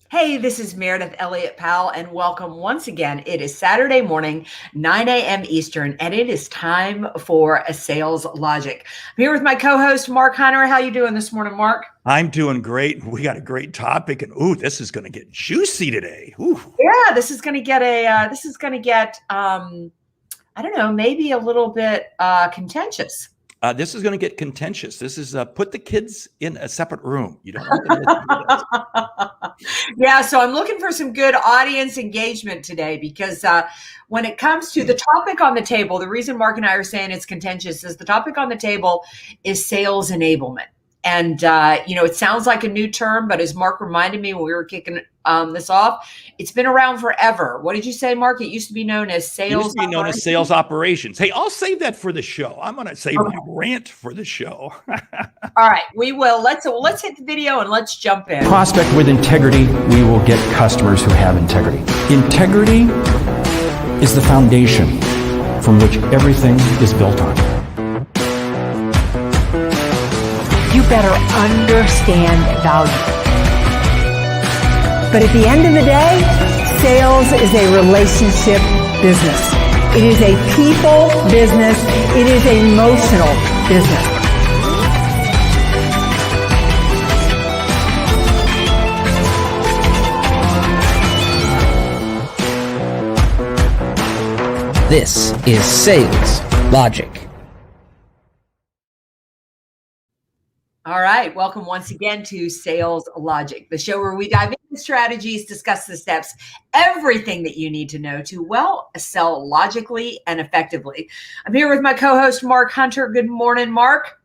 Hey, this is Meridith Elliott Powell, and welcome once again. It is Saturday morning, 9 a.m. Eastern, and it is time for a Sales Logic. I'm here with my co-host, Mark Hunter. How you doing this morning, Mark? I'm doing great. We got a great topic, and this is going to get juicy today. Ooh. Yeah, this is going to get I don't know, maybe a little bit contentious. This is going to get contentious. This is put the kids in a separate room. You don't want them to this. Yeah, so I'm looking for some good audience engagement today because when it comes to the topic on the table, the reason Mark and I are saying it's contentious is the topic on the table is sales enablement. And, it sounds like a new term, but as Mark reminded me when we were kicking this off, it's been around forever. What did you say, Mark? It used to be known as sales operations. Hey, I'll save that for the show. I'm going to save my rant for the show. All right, we will. Let's hit the video and let's jump in. Prospect with integrity, we will get customers who have integrity. Integrity is the foundation from which everything is built on. You better understand value. But at the end of the day, sales is a relationship business. It is a people business. It is an emotional business. This is Sales Logic. All right. Welcome once again to Sales Logic, the show where we dive into strategies, discuss the steps, everything that you need to know to, sell logically and effectively. I'm here with my co-host, Mark Hunter. Good morning, Mark.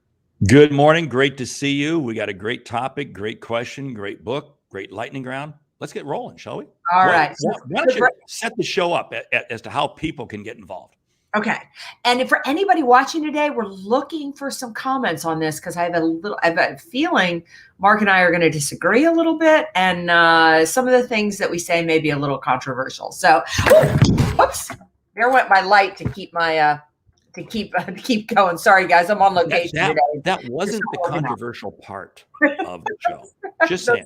Good morning. Great to see you. We got a great topic, great question, great book, great lightning round. Let's get rolling, shall we? All right. Why don't you set the show up as to how people can get involved? Okay. And for anybody watching today, we're looking for some comments on this because I have a feeling Mark and I are going to disagree a little bit. And some of the things that we say may be a little controversial. So, whoops, there went my light to keep my, to keep going. Sorry, guys, I'm on location today. That wasn't the controversial part of the show. Just saying.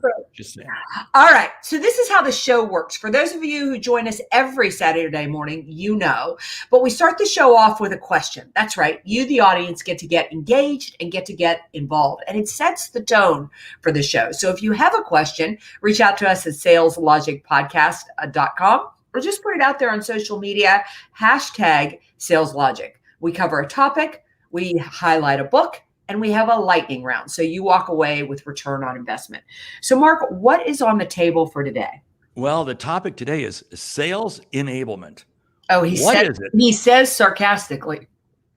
All right. So this is how the show works. For those of you who join us every Saturday morning, but we start the show off with a question. That's right. You, the audience, get to get engaged and get to get involved. And it sets the tone for the show. So if you have a question, reach out to us at saleslogicpodcast.com or just put it out there on social media, #SalesLogic. We cover a topic, we highlight a book, and we have a lightning round. So you walk away with return on investment. So Mark, what is on the table for today? Well, the topic today is sales enablement. Oh, he says sarcastically.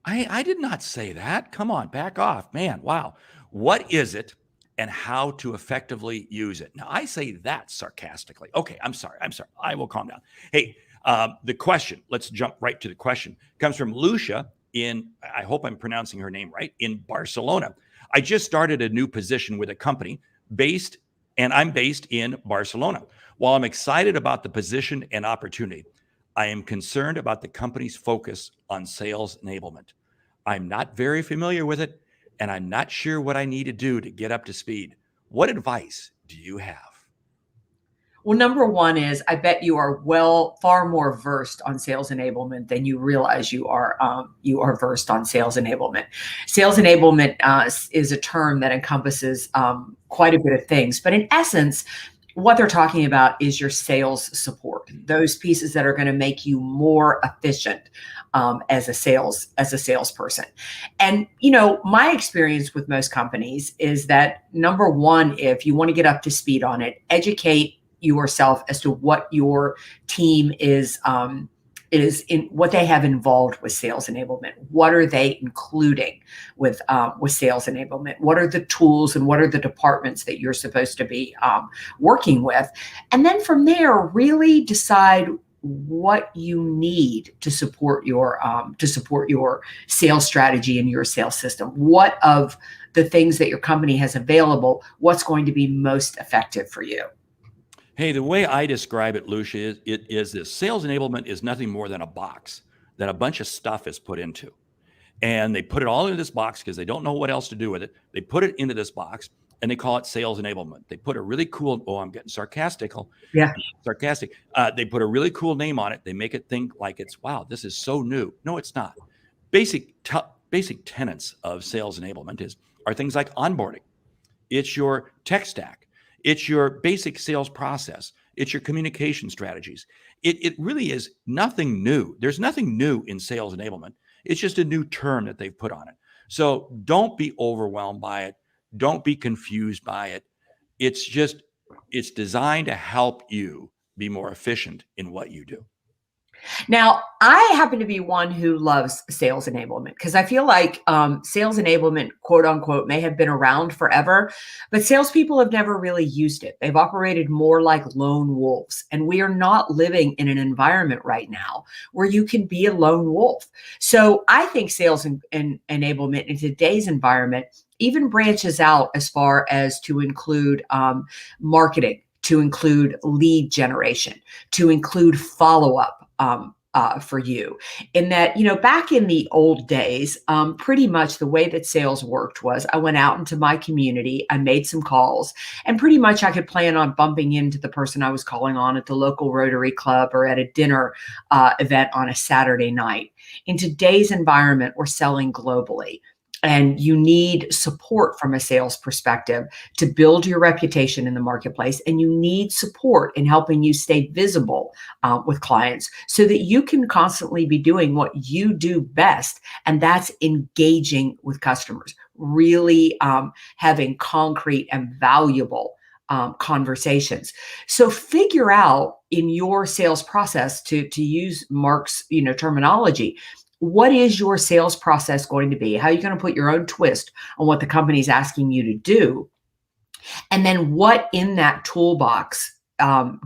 I did not say that. Come on, back off, man. Wow. What is it and how to effectively use it? Now, I say that sarcastically. Okay, I'm sorry. I will calm down. Hey, the question, let's jump right to the question, comes from Lucia I hope I'm pronouncing her name right, in Barcelona. I just started a new position with a company I'm based in Barcelona. While I'm excited about the position and opportunity, I am concerned about the company's focus on sales enablement. I'm not very familiar with it, and I'm not sure what I need to do to get up to speed. What advice do you have? Well, number one is I bet you are far more versed on sales enablement than you realize you are versed on sales enablement. Sales enablement is a term that encompasses quite a bit of things, but in essence, what they're talking about is your sales support, those pieces that are going to make you more efficient as a salesperson. And, my experience with most companies is that number one, if you want to get up to speed on it, educate yourself as to what your team is in what they have involved with sales enablement. What are they including with sales enablement? What are the tools and what are the departments that you're supposed to be working with? And then from there, really decide what you need to support your sales strategy and your sales system. What of the things that your company has available, what's going to be most effective for you? Hey, the way I describe it, Lucia, is this. Sales enablement is nothing more than a box that a bunch of stuff is put into. And they put it all into this box because they don't know what else to do with it. They put it into this box. and they call it sales enablement. They put a really cool, I'm getting sarcastic. Yeah. Sarcastic. They put a really cool name on it. They make it think like it's, wow, this is so new. No, it's not. Basic tenets of sales enablement are things like onboarding. It's your tech stack. It's your basic sales process. It's your communication strategies. It really is nothing new. There's nothing new in sales enablement. It's just a new term that they've put on it. So don't be overwhelmed by it. Don't be confused by it. It's designed to help you be more efficient in what you do. Now, I happen to be one who loves sales enablement because I feel like sales enablement, quote unquote, may have been around forever, but salespeople have never really used it. They've operated more like lone wolves, and we are not living in an environment right now where you can be a lone wolf. So I think sales enablement in today's environment even branches out as far as to include marketing, to include lead generation, to include follow-up. For you, in that, back in the old days, pretty much the way that sales worked was I went out into my community, I made some calls, and pretty much I could plan on bumping into the person I was calling on at the local Rotary Club or at a dinner event on a Saturday night. In today's environment, we're selling globally. And you need support from a sales perspective to build your reputation in the marketplace. And you need support in helping you stay visible with clients so that you can constantly be doing what you do best. And that's engaging with customers, really having concrete and valuable conversations. So figure out in your sales process, to use Mark's terminology, what is your sales process going to be? How are you going to put your own twist on what the company is asking you to do? And then what in that toolbox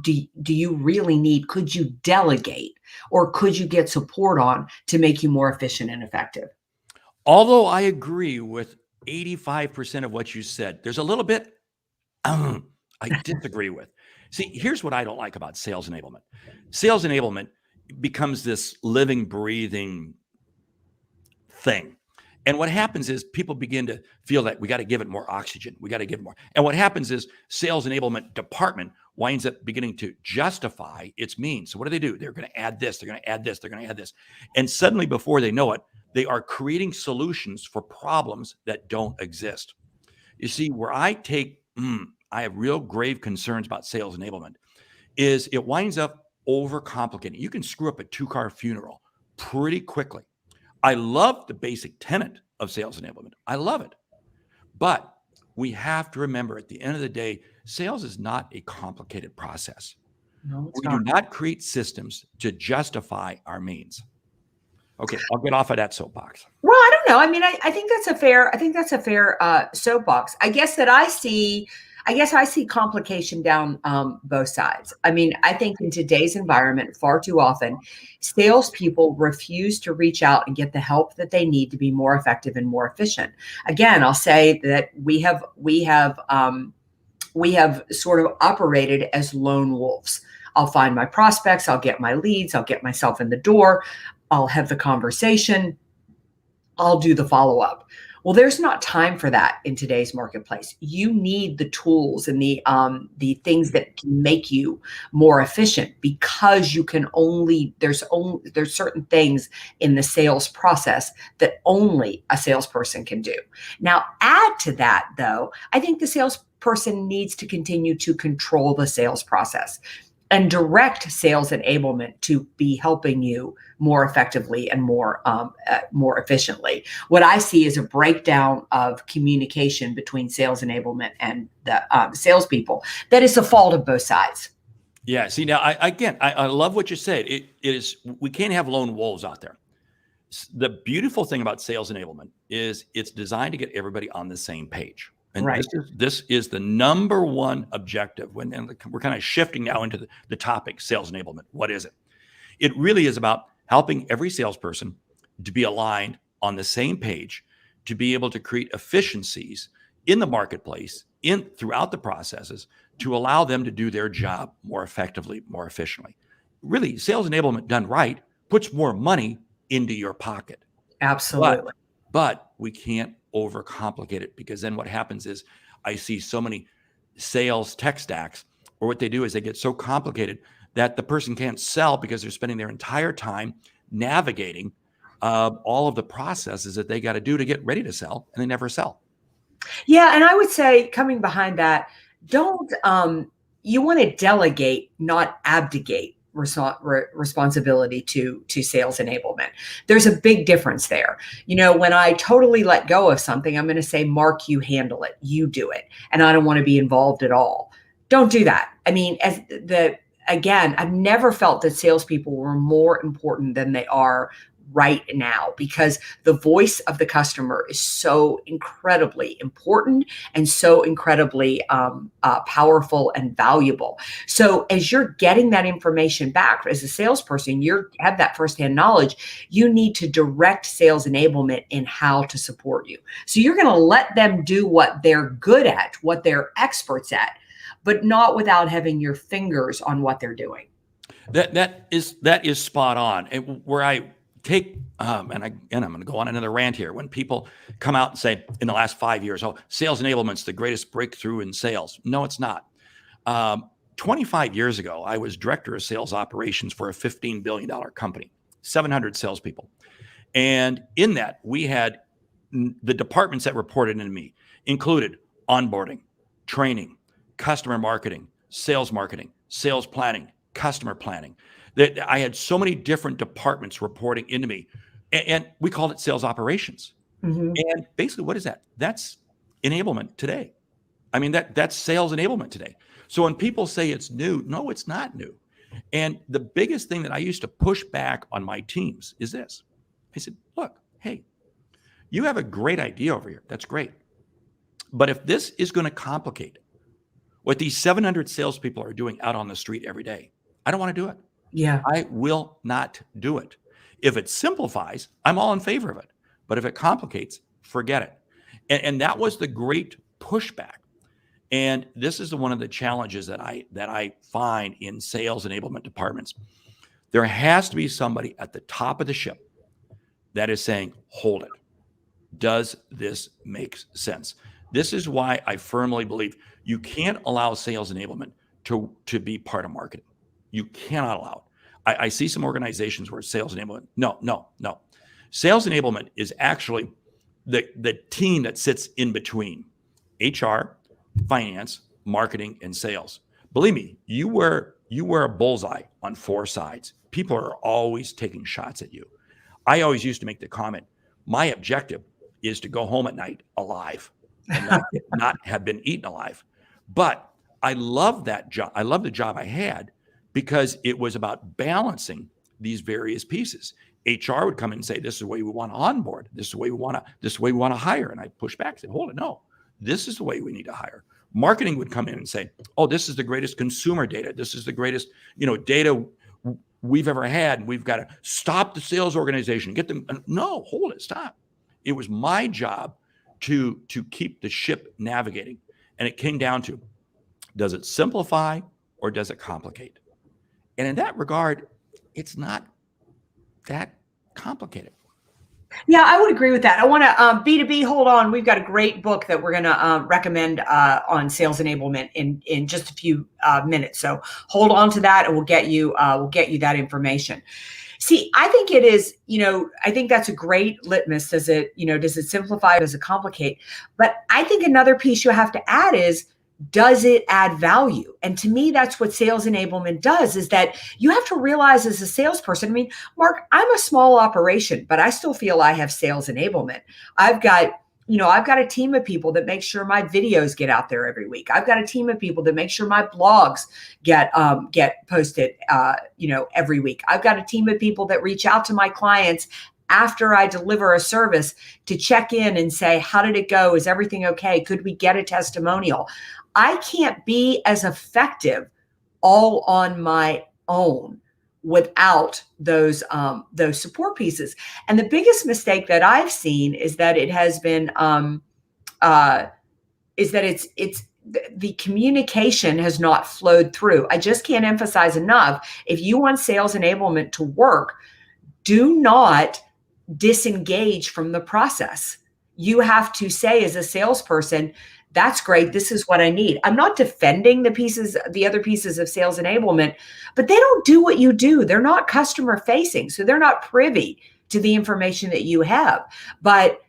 do you really need? Could you delegate, or could you get support on to make you more efficient and effective? Although I agree with 85% of what you said, there's a little bit I disagree with. See, here's what I don't like about sales enablement. Sales enablement becomes this living, breathing thing. And what happens is people begin to feel that we got to give it more oxygen. We got to give it more. And what happens is sales enablement department winds up beginning to justify its means. So what do? They're going to add this. They're going to add this. They're going to add this. And suddenly, before they know it, they are creating solutions for problems that don't exist. You see, where I have real grave concerns about sales enablement is it winds up overcomplicating. You can screw up a 2-car funeral pretty quickly. I love the basic tenet of sales enablement. I love it. But we have to remember at the end of the day, sales is not a complicated process. No, it's We not. do not create systems to justify our means. Okay, I'll get off of that soapbox. Well, I don't know. I mean, I think that's a fair soapbox. I guess I see complication down both sides. I mean, I think in today's environment, far too often, salespeople refuse to reach out and get the help that they need to be more effective and more efficient. Again, I'll say that we have sort of operated as lone wolves. I'll find my prospects, I'll get my leads, I'll get myself in the door, I'll have the conversation, I'll do the follow-up. Well, there's not time for that in today's marketplace. You need the tools and the things that can make you more efficient, because you can there's certain things in the sales process that only a salesperson can do. Now, add to that, though, I think the salesperson needs to continue to control the sales process and direct sales enablement to be helping you more effectively and more efficiently. What I see is a breakdown of communication between sales enablement and the salespeople. That is the fault of both sides. Yeah. See, now I love what you said. It is, we can't have lone wolves out there. The beautiful thing about sales enablement is it's designed to get everybody on the same page. And right. This is the number one objective. And we're kind of shifting now into the topic, sales enablement. What is it? It really is about helping every salesperson to be aligned on the same page, to be able to create efficiencies in the marketplace, throughout the processes, to allow them to do their job more effectively, more efficiently. Really, sales enablement done right puts more money into your pocket. Absolutely. But we can't overcomplicate it, because then what happens is I see so many sales tech stacks, or what they do is they get so complicated that the person can't sell because they're spending their entire time navigating all of the processes that they got to do to get ready to sell, and they never sell. Yeah, and I would say coming behind that, don't you want to delegate, not abdicate responsibility to sales enablement. There's a big difference there. When I totally let go of something, I'm going to say, Mark, you handle it, you do it, and I don't want to be involved at all. Don't do that. I mean, again, I've never felt that salespeople were more important than they are right now, because the voice of the customer is so incredibly important and so incredibly powerful and valuable. So as you're getting that information back as a salesperson, you have that firsthand knowledge. You need to direct sales enablement in how to support you. So you're going to let them do what they're good at, what they're experts at, but not without having your fingers on what they're doing. That is spot on. And where I take, and I'm going to go on another rant here. When people come out and say in the last 5 years, oh, sales enablement's the greatest breakthrough in sales. No, it's not. 25 years ago, I was director of sales operations for a $15 billion company, 700 salespeople. And in that, we had the departments that reported into me included onboarding, training, customer marketing, sales planning, customer planning. That I had so many different departments reporting into me, and we called it sales operations. Mm-hmm. And basically, what is that? That's enablement today. I mean, that's sales enablement today. So when people say it's new, no, it's not new. And the biggest thing that I used to push back on my teams is this. I said, look, hey, you have a great idea over here. That's great. But if this is going to complicate what these 700 salespeople are doing out on the street every day, I don't want to do it. Yeah. I will not do it. If it simplifies, I'm all in favor of it. But if it complicates, forget it. And that was the great pushback. And this is one of the challenges that I find in sales enablement departments. There has to be somebody at the top of the ship that is saying, hold it. Does this make sense? This is why I firmly believe you can't allow sales enablement to be part of marketing. You cannot allow it. I see some organizations where sales enablement, no. Sales enablement is actually the team that sits in between HR, finance, marketing, and sales. Believe me, you wear a bullseye on four sides. People are always taking shots at you. I always used to make the comment, my objective is to go home at night alive and not have been eaten alive. But I love that job. I love the job I had, because it was about balancing these various pieces. HR would come in and say, this is the way we want to onboard. This is the way we want to hire. And I push back and say, hold it, no, this is the way we need to hire. Marketing would come in and say, oh, this is the greatest consumer data. This is the greatest, data we've ever had. And we've got to stop the sales organization, get them. No, hold it, stop. It was my job to keep the ship navigating. And it came down to, does it simplify or does it complicate? And in that regard, it's not that complicated. Yeah, I would agree with that. I want to B2B. Hold on, we've got a great book that we're going to recommend on sales enablement in just a few minutes. So hold on to that, and we'll get you that information. See, I think it is. I think that's a great litmus. Does it simplify? Does it complicate? But I think another piece you have to add is, does it add value? And to me, that's what sales enablement does, is that you have to realize as a salesperson, I mean, Mark, I'm a small operation, but I still feel I have sales enablement. I've got a team of people that make sure my videos get out there every week. I've got a team of people that make sure my blogs get posted, every week. I've got a team of people that reach out to my clients after I deliver a service to check in and say, how did it go? Is everything okay? Could we get a testimonial? I can't be as effective all on my own without those support pieces. And the biggest mistake that I've seen is that it has been the communication has not flowed through. I just can't emphasize enough. If you want sales enablement to work, do not disengage from the process. You have to say, as a salesperson, that's great. This is what I need. I'm not defending the other pieces of sales enablement, but they don't do what you do. They're not customer facing. So they're not privy to the information that you have. But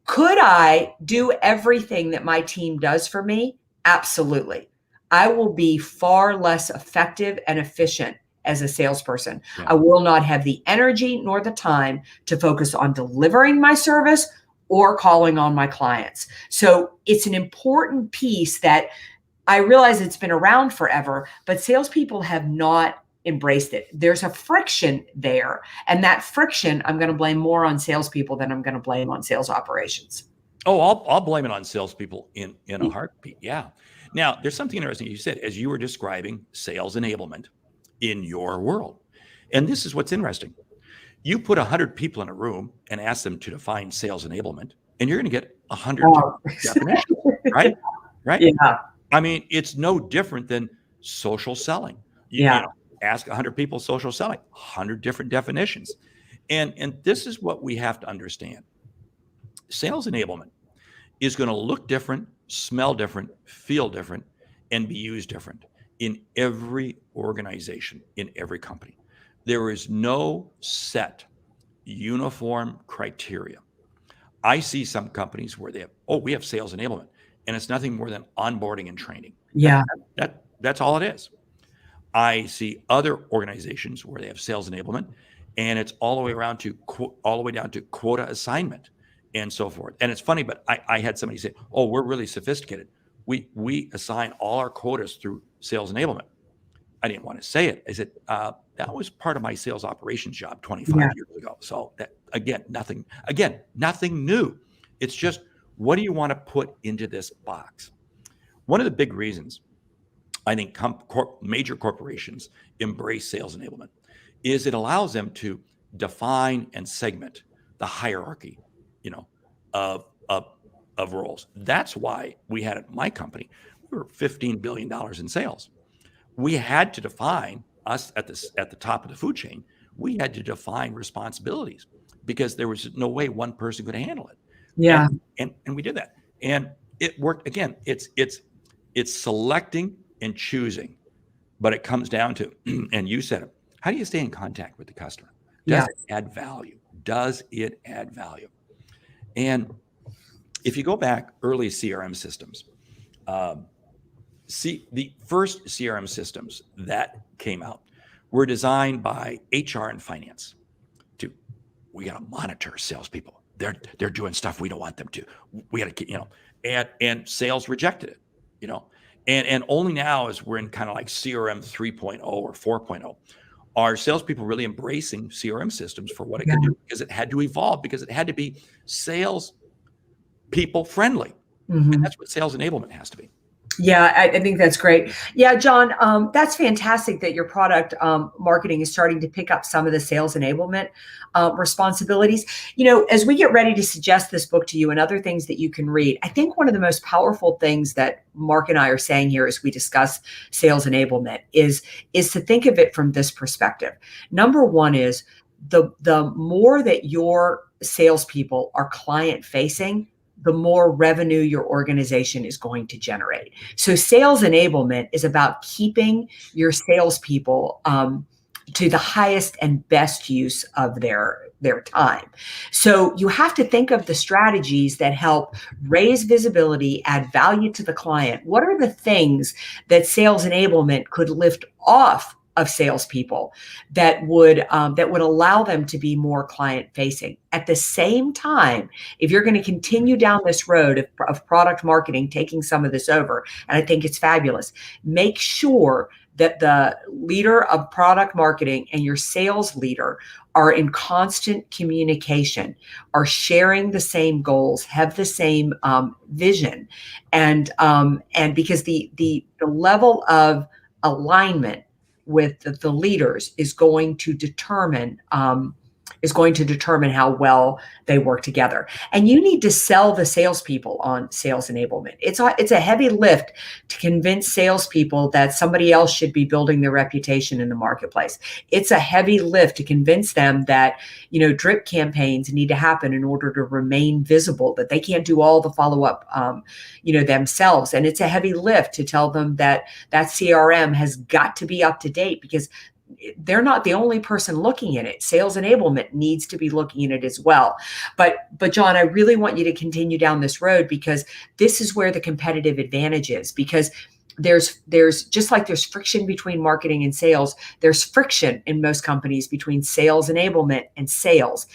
could I do everything that my team does for me? Absolutely. I will be far less effective and efficient as a salesperson. Yeah. I will not have the energy nor the time to focus on delivering my service or calling on my clients. So it's an important piece that I realize it's been around forever, but salespeople have not embraced it. There's a friction there. And that friction, I'm going to blame more on salespeople than I'm going to blame on sales operations. Oh, I'll blame it on salespeople in a heartbeat. Yeah. Now, there's something interesting you said as you were describing sales enablement in your world. And this is what's interesting. You put 100 people in a room and ask them to define sales enablement, and you're going to get 100 definitions, right? Right? Yeah. I mean, it's no different than social selling. You know, ask 100 people social selling, 100 different definitions. And this is what we have to understand. Sales enablement is going to look different, smell different, feel different, and be used different in every organization, in every company. There is no set uniform criteria. I see some companies where they have, we have sales enablement, and it's nothing more than onboarding and training. Yeah. That's all it is. I see other organizations where they have sales enablement, and it's all the way down to quota assignment and so forth. And it's funny, but I had somebody say, we're really sophisticated. We assign all our quotas through sales enablement. I didn't want to say it. I said, that was part of my sales operations job 25 years ago. So that, nothing new. It's just, what do you want to put into this box? One of the big reasons I think major corporations embrace sales enablement is it allows them to define and segment the hierarchy, of roles. That's why we had at my company, we were $15 billion in sales. We had to define us at the top of the food chain. We had to define responsibilities because there was no way one person could handle it. Yeah. And we did that. And it worked. Again, it's selecting and choosing, but it comes down to, and you said it, how do you stay in contact with the customer? Does it add value? Does it add value? And if you go back early CRM systems, the first CRM systems that came out were designed by HR and finance. We got to monitor salespeople. They're doing stuff we don't want them to. We got to, and sales rejected it, and only now as we're in kind of like CRM 3.0 or 4.0, are salespeople really embracing CRM systems for what it could do, because it had to evolve, because it had to be sales people friendly. Mm-hmm. And that's what sales enablement has to be. Yeah, I think that's great. Yeah, John, that's fantastic that your product marketing is starting to pick up some of the sales enablement responsibilities. As we get ready to suggest this book to you and other things that you can read, I think one of the most powerful things that Mark and I are saying here as we discuss sales enablement is to think of it from this perspective. Number one is the more that your salespeople are client facing, the more revenue your organization is going to generate. So sales enablement is about keeping your salespeople to the highest and best use of their time. So you have to think of the strategies that help raise visibility, add value to the client. What are the things that sales enablement could lift off of salespeople that would allow them to be more client facing? At the same time, if you're going to continue down this road of product marketing, taking some of this over, and I think it's fabulous, make sure that the leader of product marketing and your sales leader are in constant communication, are sharing the same goals, have the same vision, and because the level of alignment with the leaders is going to determine is going to determine how well they work together. And you need to sell the salespeople on sales enablement. It's a heavy lift to convince salespeople that somebody else should be building their reputation in the marketplace. It's a heavy lift to convince them that, drip campaigns need to happen in order to remain visible, that they can't do all the follow-up, themselves. And it's a heavy lift to tell them that CRM has got to be up to date, because they're not the only person looking at it. Sales enablement needs to be looking at it as well. But John, I really want you to continue down this road, because this is where the competitive advantage is, because there's just like there's friction between marketing and sales, there's friction in most companies between sales enablement and sales.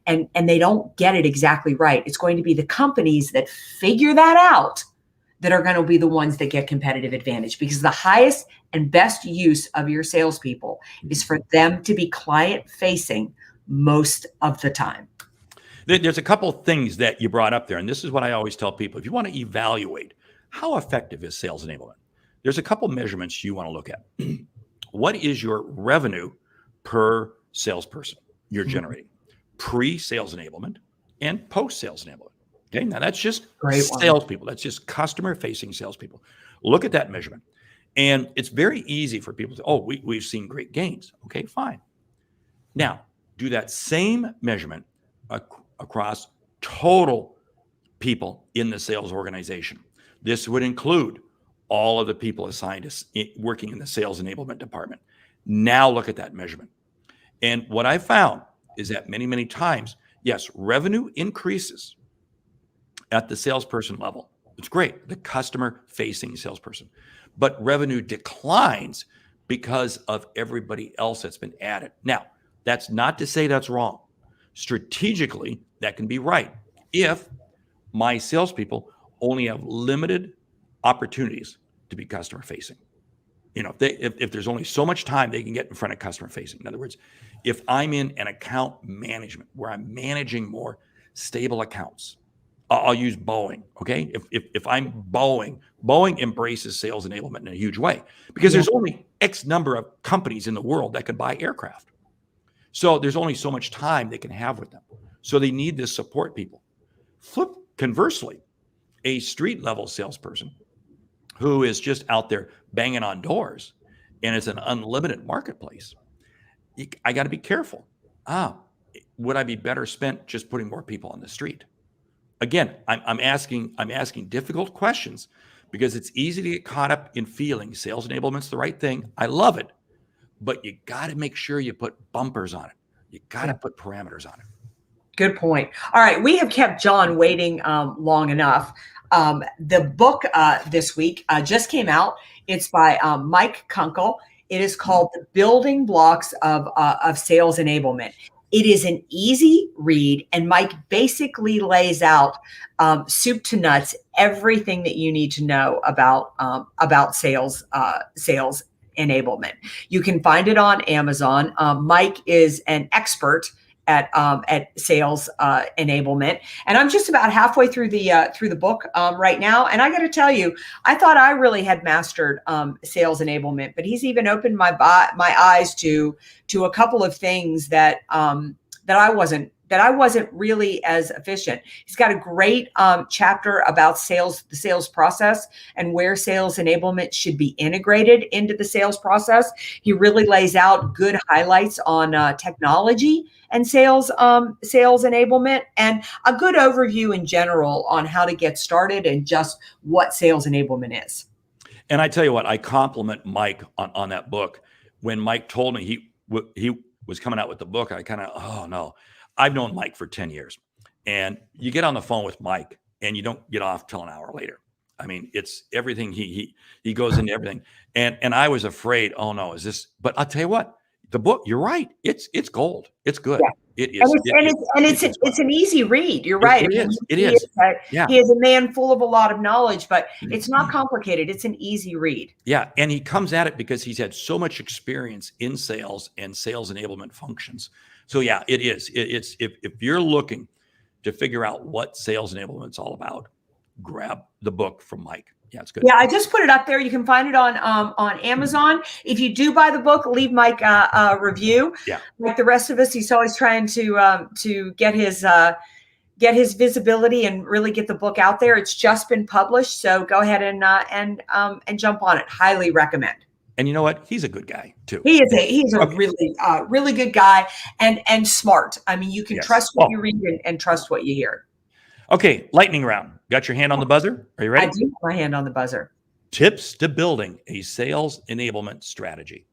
And they don't get it exactly right. It's going to be the companies that figure that out that are going to be the ones that get competitive advantage, because the highest and best use of your salespeople is for them to be client facing most of the time. There's a couple of things that you brought up there, and this is what I always tell people. If you want to evaluate how effective is sales enablement, there's a couple measurements you want to look at. What is your revenue per salesperson you're generating? Pre-sales enablement and post-sales enablement. Okay, now that's just salespeople. That's just customer-facing salespeople. Look at that measurement. And it's very easy for people to, we've seen great gains. Okay, fine. Now, do that same measurement across total people in the sales organization. This would include all of the people assigned to working in the sales enablement department. Now look at that measurement. And what I found is that many, many times, yes, revenue increases at the salesperson level. It's great, the customer-facing salesperson. But revenue declines because of everybody else that's been added. Now, that's not to say that's wrong. Strategically, that can be right if my salespeople only have limited opportunities to be customer-facing. If there's only so much time they can get in front of customer-facing. In other words, if I'm in an account management where I'm managing more stable accounts, I'll use Boeing, okay? If I'm Boeing embraces sales enablement in a huge way, because there's only X number of companies in the world that can buy aircraft. So there's only so much time they can have with them. So they need to support people. Conversely, a street-level salesperson who is just out there banging on doors, and it's an unlimited marketplace, I got to be careful. Would I be better spent just putting more people on the street? Again, I'm asking difficult questions, because it's easy to get caught up in feeling sales enablement's the right thing. I love it, but you got to make sure you put bumpers on it. You got to put parameters on it. Good point. All right, we have kept John waiting long enough. The book this week just came out. It's by Mike Kunkel. It is called The Building Blocks of Sales Enablement. It is an easy read, and Mike basically lays out soup to nuts everything that you need to know about sales enablement. You can find it on Amazon. Mike is an expert at sales enablement, and I'm just about halfway through the book right now. And I got to tell you, I thought I really had mastered sales enablement, but he's even opened my eyes to a couple of things that I wasn't really as efficient. He's got a great chapter about the sales process and where sales enablement should be integrated into the sales process. He really lays out good highlights on technology and sales enablement, and a good overview in general on how to get started and just what sales enablement is. And I tell you what, I compliment Mike on that book. When Mike told me he was coming out with the book, I kind of, oh no. I've known Mike for 10 years, and you get on the phone with Mike and you don't get off till an hour later. I mean, it's everything. He goes into everything. And I was afraid, oh no, is this, but I'll tell you what, the book, you're right. It's gold. It's good. Yeah. It is. It's an easy read. You're right. It is. He is a man full of a lot of knowledge, but it's not complicated. It's an easy read. Yeah. And he comes at it because he's had so much experience in sales and sales enablement functions. So yeah, it is. It's if you're looking to figure out what sales enablement is all about, grab the book from Mike. Yeah, it's good. Yeah, I just put it up there. You can find it on Amazon. If you do buy the book, leave Mike a review. Yeah. Like the rest of us, he's always trying to get his visibility and really get the book out there. It's just been published, so go ahead and jump on it. Highly recommend. And you know what? He's a good guy too. He's a Okay. really good guy and smart. I mean, you can Yes. trust what you read and trust what you hear. Okay, lightning round. Got your hand on the buzzer? Are you ready? I do have my hand on the buzzer. Tips to building a sales enablement strategy.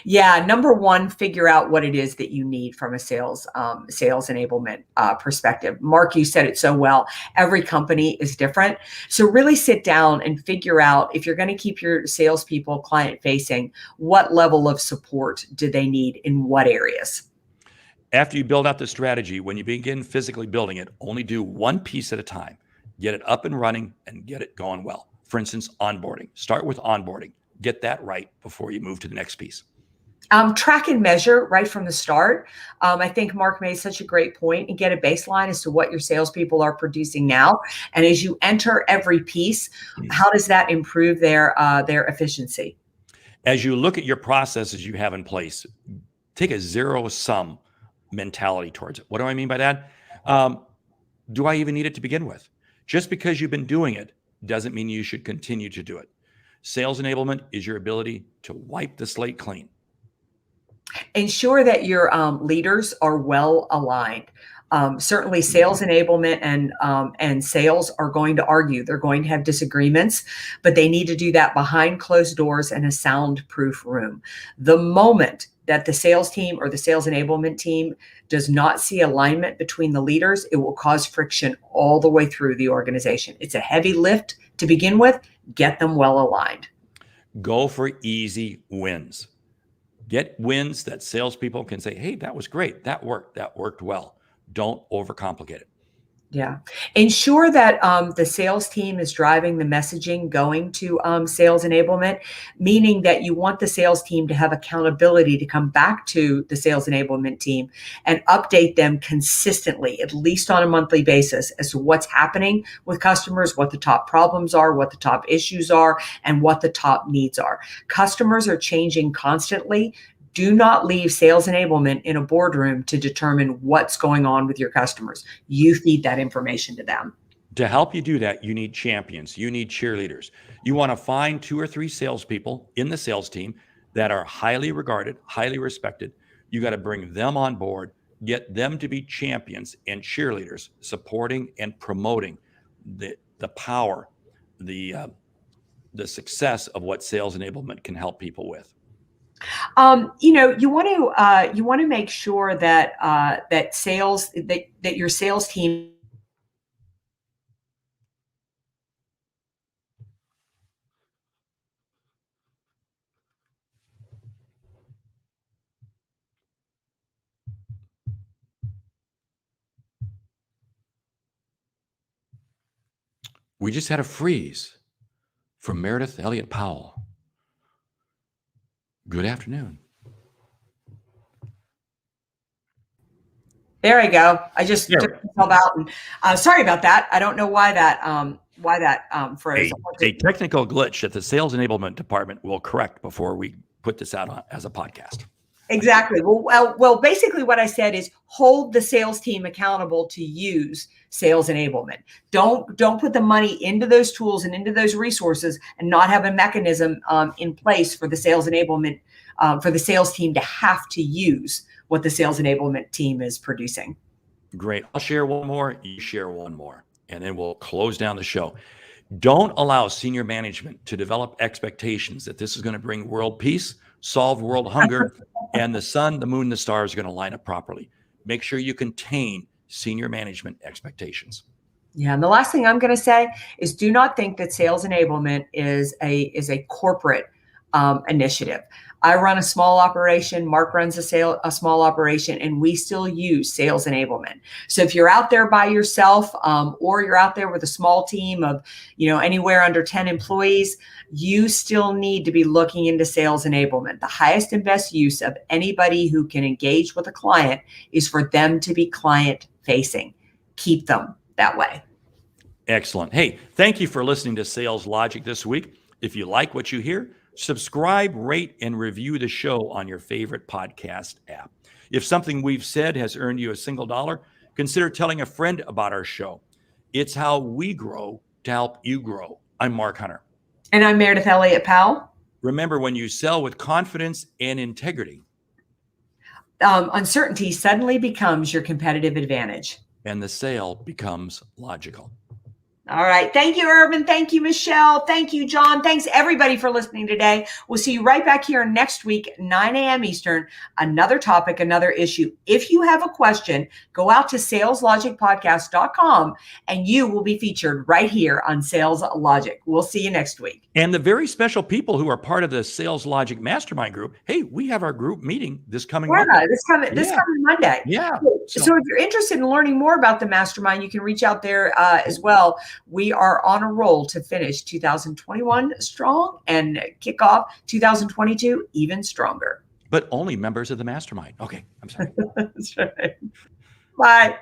Yeah, number one, figure out what it is that you need from a sales enablement perspective. Mark, you said it so well. Every company is different, so really sit down and figure out, if you're going to keep your salespeople client facing, what level of support do they need in what areas. After you build out the strategy, when you begin physically building it, only do one piece at a time. Get it up and running and get it going well. For instance, onboarding. Start with onboarding. Get that right before you move to the next piece. Track and measure right from the start. I think Mark made such a great point, and get a baseline as to what your salespeople are producing now. And as you enter every piece, how does that improve their efficiency? As you look at your processes you have in place, take a zero-sum mentality towards it. What do I mean by that? Do I even need it to begin with? Just because you've been doing it doesn't mean you should continue to do it. Sales enablement is your ability to wipe the slate clean. Ensure that your leaders are well aligned. Certainly, sales enablement and sales are going to argue. They're going to have disagreements, but they need to do that behind closed doors in a soundproof room. The moment that the sales team or the sales enablement team does not see alignment between the leaders, it will cause friction all the way through the organization. It's a heavy lift to begin with. Get them well aligned. Go for easy wins. Get wins that salespeople can say, hey, that was great. That worked well. Don't overcomplicate it. Yeah. Ensure that the sales team is driving the messaging going to sales enablement, meaning that you want the sales team to have accountability to come back to the sales enablement team and update them consistently, at least on a monthly basis, as to what's happening with customers, what the top problems are, what the top issues are, and what the top needs are. Customers are changing constantly. Do not leave sales enablement in a boardroom to determine what's going on with your customers. You feed that information to them. To help you do that, you need champions. You need cheerleaders. You want to find 2 or 3 salespeople in the sales team that are highly regarded, highly respected. You got to bring them on board, get them to be champions and cheerleaders, supporting and promoting the power, the success of what sales enablement can help people with. You want to make sure that that your sales team. We just had a freeze from Meridith, Elliott, Powell. Good afternoon. There I go. I just took myself out, and sorry about that. I don't know why that froze. A technical glitch that the sales enablement department will correct before we put this out as a podcast. Exactly. Well, basically what I said is hold the sales team accountable to use sales enablement. Don't put the money into those tools and into those resources and not have a mechanism in place for the sales enablement, for the sales team to have to use what the sales enablement team is producing. Great. I'll share one more. You share one more, and then we'll close down the show. Don't allow senior management to develop expectations that this is going to bring world peace, solve world hunger, and the sun, the moon, the stars are going to line up properly. Make sure you contain senior management expectations. Yeah, and the last thing I'm going to say is do not think that sales enablement is a corporate initiative. I run a small operation. Mark runs a small operation, and we still use sales enablement. So if you're out there by yourself, or you're out there with a small team of, anywhere under 10 employees, you still need to be looking into sales enablement. The highest and best use of anybody who can engage with a client is for them to be client facing. Keep them that way. Excellent. Hey, thank you for listening to Sales Logic this week. If you like what you hear, subscribe, rate, and review the show on your favorite podcast app. If something we've said has earned you a single dollar, consider telling a friend about our show. It's how we grow to help you grow. I'm Mark Hunter. And I'm Meridith Elliott Powell. Remember, when you sell with confidence and integrity, uncertainty suddenly becomes your competitive advantage. and the sale becomes logical. All right. Thank you, Urban. Thank you, Michelle. Thank you, John. Thanks, everybody, for listening today. We'll see you right back here next week, 9 a.m. Eastern. Another topic, another issue. If you have a question, go out to saleslogicpodcast.com and you will be featured right here on Sales Logic. We'll see you next week. And the very special people who are part of the Sales Logic Mastermind group, hey, we have our group meeting this coming Monday. This coming Monday. Yeah. So if you're interested in learning more about the Mastermind, you can reach out there as well. We are on a roll to finish 2021 strong and kick off 2022 even stronger. But only members of the Mastermind. Okay, I'm sorry. That's right. Bye.